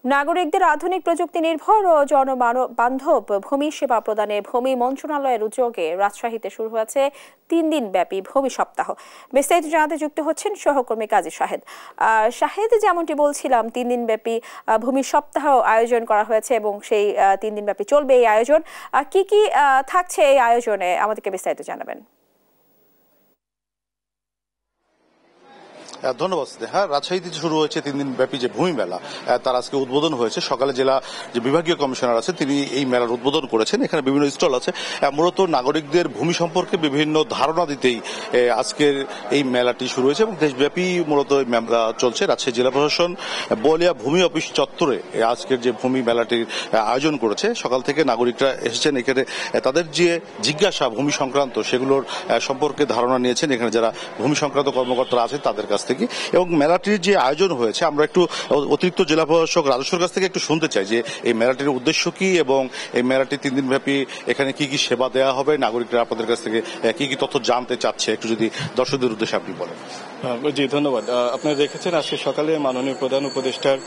নাগরিকদের আধুনিক প্রযুক্তি নির্ভর ও জনবান্ধব ভূমি সেবা প্রদানে ভূমি মন্ত্রণালয়ের উদ্যোগে রাজশাহীতে শুরু হয়েছে 3 দিন ব্যাপী ভূমি সপ্তাহ। বিস্তারিত জানাতে যুক্ত হচ্ছেন সহকর্মী কাজী শাহেদ। শাহেদ, যেমনটি বলছিলাম, 3 দিন ব্যাপী ভূমি সপ্তাহ আয়োজন করা হয়েছে এবং সেই 3 দিন ব্যাপী চলবে এই আয়োজন। কি কি থাকছে এই আয়োজনে, আমাদেরকে বিস্তারিত জানাবেন। ধন্যবাদ স্নেহা। রাজশাহীতে শুরু হয়েছে 3 দিন ব্যাপী যে ভূমি মেলা, তার আজকে উদ্বোধন হয়েছে। সকালে জেলা যে বিভাগীয় কমিশনার আছেন তিনি এই মেলার উদ্বোধন করেছেন। এখানে বিভিন্ন স্টল আছে। মূলত নাগরিকদের ভূমি সম্পর্কে বিভিন্ন ধারণা দিতেই আজকের এই মেলাটি শুরু হয়েছে এবং দেশব্যাপী মূলত এই মেলা চলছে। রাজশাহী জেলা প্রশাসন বলিয়া ভূমি অফিস চত্বরে আজকের যে ভূমি মেলাটির আয়োজন করেছে। সকাল থেকে নাগরিকরা এসেছেন এখানে, তাদের যে জিজ্ঞাসা ভূমি সংক্রান্ত সেগুলোর সম্পর্কে ধারণা নিয়েছেন এখানে যারা ভূমি সংক্রান্ত কর্মকর্তারা আছেন তাদের কাছ থেকে। এবং মেলাটির যে আয়োজন হয়েছে, আমরা একটু অতিরিক্ত জেলা প্রশাসক রাজস্বর কাছ থেকে একটু শুনতে চাই যে এই মেলাটির উদ্দেশ্য কি এবং এই মেলাটি 3 দিন ব্যাপী এখানে কি কি সেবা দেওয়া হবে, নাগরিকরা আপনাদের কাছ থেকে কি কি তথ্য জানতে চাচ্ছে, একটু যদি দর্শকদের উদ্দেশ্যে আপনি বলেন। জি, ধন্যবাদ। আপনারা দেখেছেন আজকে সকালে মাননীয় প্রধান উপদেষ্টার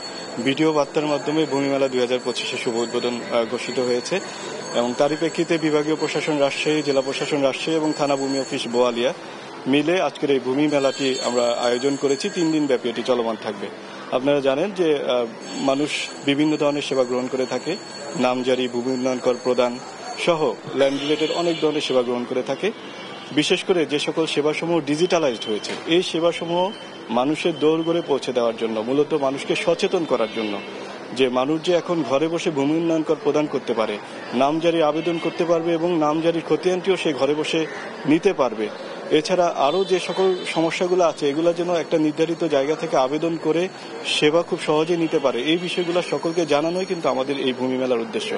ভিডিও বার্তার মাধ্যমে ভূমি মেলা 2025 শুভ উদ্বোধন ঘোষিত হয়েছে এবং তারই প্রেক্ষিতে বিভাগীয় প্রশাসন রাজশাহী, জেলা প্রশাসন রাজশাহী এবং থানা ভূমি অফিস বোয়ালিয়া মিলে আজকের এই ভূমি মেলাটি আমরা আয়োজন করেছি। 3 দিন ব্যাপী এটি চলমান থাকবে। আপনারা জানেন যে মানুষ বিভিন্ন ধরনের সেবা গ্রহণ করে থাকে, নামজারি, ভূমি উন্নয়ন কর প্রদান সহ ল্যান্ড রিলেটেড অনেক ধরনের সেবা গ্রহণ করে থাকে। বিশেষ করে যে সকল সেবাসমূহ ডিজিটালাইজড হয়েছে, এই সেবাসমূহ মানুষের দোরগোড়ে পৌঁছে দেওয়ার জন্য, মূলত মানুষকে সচেতন করার জন্য, যে মানুষ যে এখন ঘরে বসে ভূমি উন্নয়ন কর প্রদান করতে পারে, নামজারি আবেদন করতে পারবে এবং নামজারির খতিয়ানটিও সে ঘরে বসে নিতে পারবে। এছাড়া আরও যে সকল সমস্যাগুলো আছে এগুলো যেন একটা নির্ধারিত জায়গা থেকে আবেদন করে সেবা খুব সহজে নিতে পারে, এই বিষয়গুলো সকলকে জানানোই কিন্তু আমাদের এই ভূমি মেলার উদ্দেশ্য।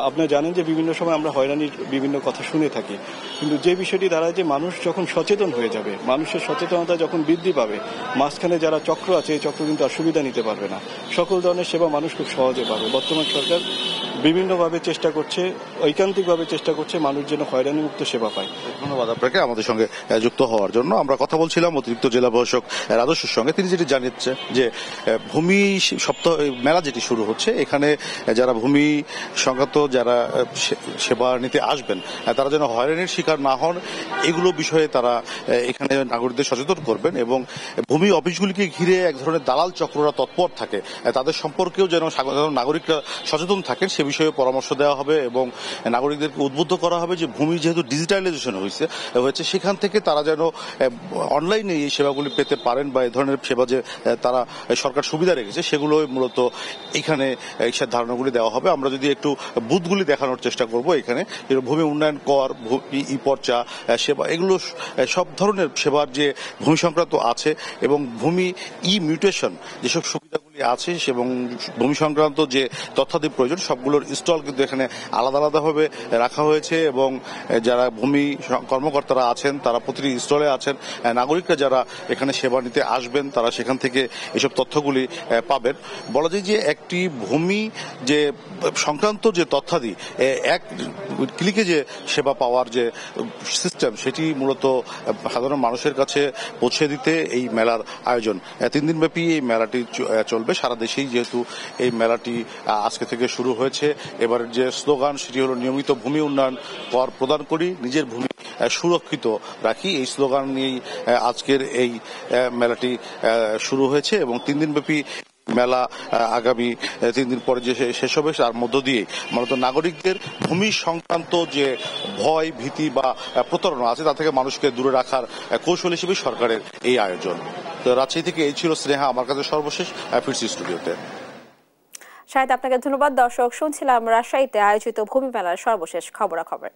আপনারা জানেন যে বিভিন্ন সময় আমরা হয়রানির বিভিন্ন কথা শুনে থাকি, কিন্তু যে বিষয়টি দাঁড়ায় যে মানুষ যখন সচেতন হয়ে যাবে, মানুষের সচেতনতা যখন বৃদ্ধি পাবে, মাঝখানে যারা চক্র আছে এই চক্র কিন্তু আর সুবিধা নিতে পারবে না। সকল ধরনের সেবা মানুষ খুব সহজে পাবে। বর্তমান সরকার বিভিন্নভাবে চেষ্টা করছে, ঐকান্তিকভাবে চেষ্টা করছে মানুষ যেন হয়রানিমুক্ত সেবা পায়। ধন্যবাদ আপনাকে আমাদের সঙ্গে যুক্ত হওয়ার জন্য। আমরা কথা বলছিলাম অতিরিক্ত জেলা প্রশাসক রাজস্বর সঙ্গে। তিনি যেটি জানিয়েছেন যে ভূমি সপ্তাহ মেলা যেটি শুরু হচ্ছে, এখানে যারা ভূমি সংক্রান্ত যারা সেবা নিতে আসবেন তারা যেন হয়রানির শিকার না হন, এগুলো বিষয়ে তারা এখানে নাগরিকদের সচেতন করবেন এবং ভূমি অফিসগুলিকে ঘিরে এক ধরনের দালাল চক্ররা তৎপর থাকে, তাদের সম্পর্কেও যেন সাধারণ নাগরিকরা সচেতন থাকেন সে বিষয়ে পরামর্শ দেওয়া হবে এবং নাগরিকদেরকে উদ্বুদ্ধ করা হবে যে ভূমি যেহেতু ডিজিটালাইজেশন হয়েছে সেখান থেকে তারা যেন অনলাইনে এই সেবাগুলি পেতে পারেন বা এই ধরনের সেবা যে তারা সরকার সুবিধা রেখেছে সেগুলো মূলত এখানে এই ধারণাগুলি দেওয়া হবে। আমরা যদি একটু বুথগুলি দেখানোর চেষ্টা করব, এখানে ভূমি উন্নয়ন কর, ই পর্চা সেবা, এগুলো সব ধরনের সেবার যে ভূমি সংক্রান্ত আছে এবং ভূমি ই মিউটেশন যেসব সুবিধাগুলি আছে এবং ভূমি সংক্রান্ত যে তথ্যাদি প্রয়োজন সবগুলোর স্টল কিন্তু এখানে আলাদা আলাদাভাবে রাখা হয়েছে এবং যারা ভূমি কর্মকর্তারা আছেন তারা প্রতিটি স্টলে আছেন। নাগরিকরা যারা এখানে সেবা নিতে আসবেন তারা সেখান থেকে এসব তথ্যগুলি পাবেন। বলা যায় যে একটি ভূমি যে সংক্রান্ত যে তথ্যাদি এক ক্লিকে যে সেবা পাওয়ার যে সিস্টেম সেটি মূলত সাধারণ মানুষের কাছে পৌঁছে দিতে এই মেলার আয়োজন। 3 দিন ব্যাপী এই মেলাটি চলবে সারা দেশেই, যেহেতু এই মেলাটি আজকে থেকে শুরু হয়েছে। এবারের যে স্লোগান সেটি হলো নিয়মিত ভূমি উন্নয়ন কর প্রদান করি, নিজের ভূমি সুরক্ষিত রাখি, এই স্লোগান নিয়েই আজকের এই মেলাটি শুরু হয়েছে এবং 3 দিন ব্যাপী মেলা আগামী 3 দিন পরে যে শেষ হবে তার মধ্য দিয়ে মূলত নাগরিকদের ভূমি সংক্রান্ত যে ভয়, ভীতি বা প্রতারণা আছে তা থেকে মানুষকে দূরে রাখার কৌশল হিসেবে সরকারের এই আয়োজন। তো রাজশাহী থেকে এই ছিল স্নেহা, আমার কাছে সর্বশেষ। ফিরছি স্টুডিওতে। শাহেদ, আপনাকে ধন্যবাদ। দর্শক, শুনছিলাম রাজশাহীতে আয়োজিত ভূমি মেলার সর্বশেষ খবরাখবর।